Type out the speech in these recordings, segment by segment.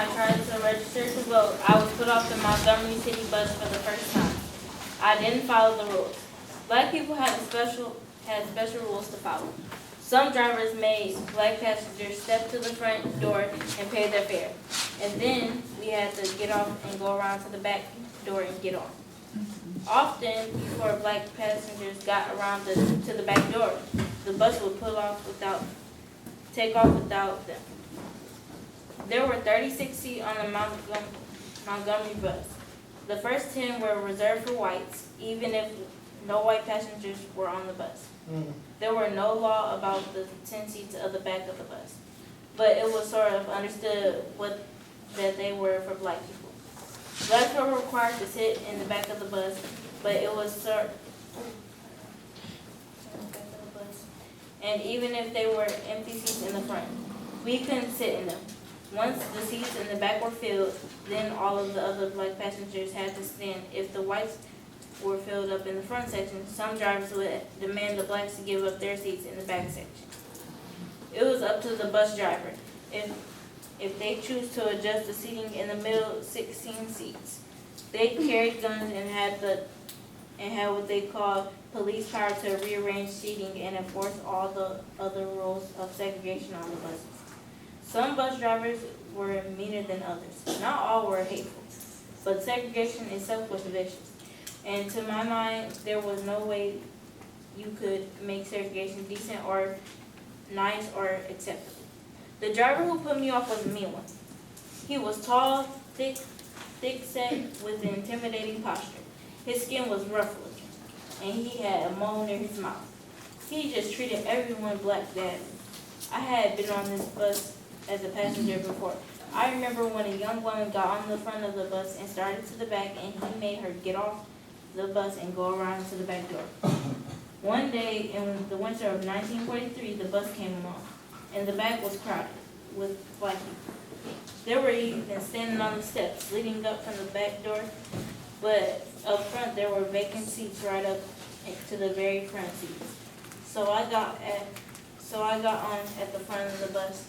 I tried to register to vote, I was put off the Montgomery City bus for the first time. I didn't follow the rules. Black people had special rules to follow. Some drivers made black passengers step to the front door and pay their fare. And then we had to get off and go around to the back door and get on. Often, before black passengers got around to the back door, the bus would take off without them. There were 36 seats on the Montgomery bus. The first 10 were reserved for whites, even if no white passengers were on the bus. There were no law about the 10 seats at the back of the bus, but it was sort of understood that they were for black people. Blacks were required to sit in the back of the bus, but it was and even if they were empty seats in the front, we couldn't sit in them. Once the seats in the back were filled, then all of the other black passengers had to stand. If the whites were filled up in the front section, some drivers would demand the blacks to give up their seats in the back section. It was up to the bus driver if they choose to adjust the seating in the middle 16 seats. They carried guns and had what they called police power to rearrange seating and enforce all the other rules of segregation on the buses. Some bus drivers were meaner than others. Not all were hateful, but segregation itself was vicious. And to my mind, there was no way you could make segregation decent or nice or acceptable. The driver who put me off was a mean one. He was tall, thick-set, with an intimidating posture. His skin was rough looking, and he had a mole near his mouth. He just treated everyone black badly. I had been on this bus as a passenger before. I remember when a young woman got on the front of the bus and started to the back, and he made her get off the bus and go around to the back door. One day in the winter of 1943, the bus came along, and the back was crowded with black people. They were even standing on the steps leading up from the back door, but up front there were vacant seats right up to the very front seats. So I got on at the front of the bus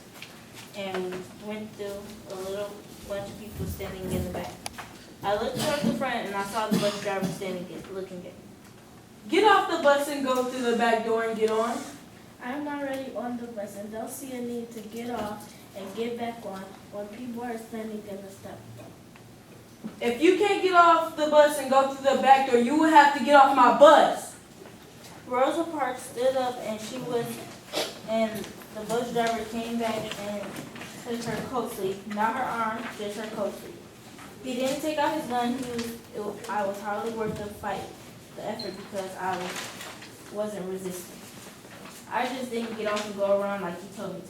and went through a little bunch of people standing in the back. I looked toward the front and I saw the bus driver looking at me. Get off the bus and go through the back door and get on. I'm already on the bus and don't see a need to get off and get back on when people are standing in the step. If you can't get off the bus and go through the back door, you will have to get off my bus. Rosa Parks stood up and the bus driver came back and took her coat sleeve, not her arm, just her coat sleeve. He didn't take out his gun. I was hardly worth the effort because I wasn't resisting. I just didn't get off and go around like he told me to.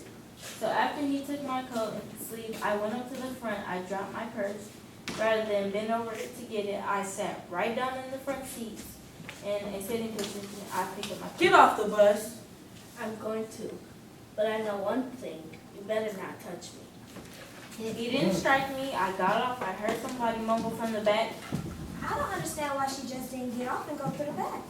So after he took my coat and sleeve, I went up to the front. I dropped my purse. Rather than bend over to get it, I sat right down in the front seats. And in a sitting position, I picked up my Get off the bus. I'm going to, but I know one thing, you better not touch me. He didn't strike me. I got off. I heard somebody mumble from the back. I don't understand why she just didn't get off and go to the back.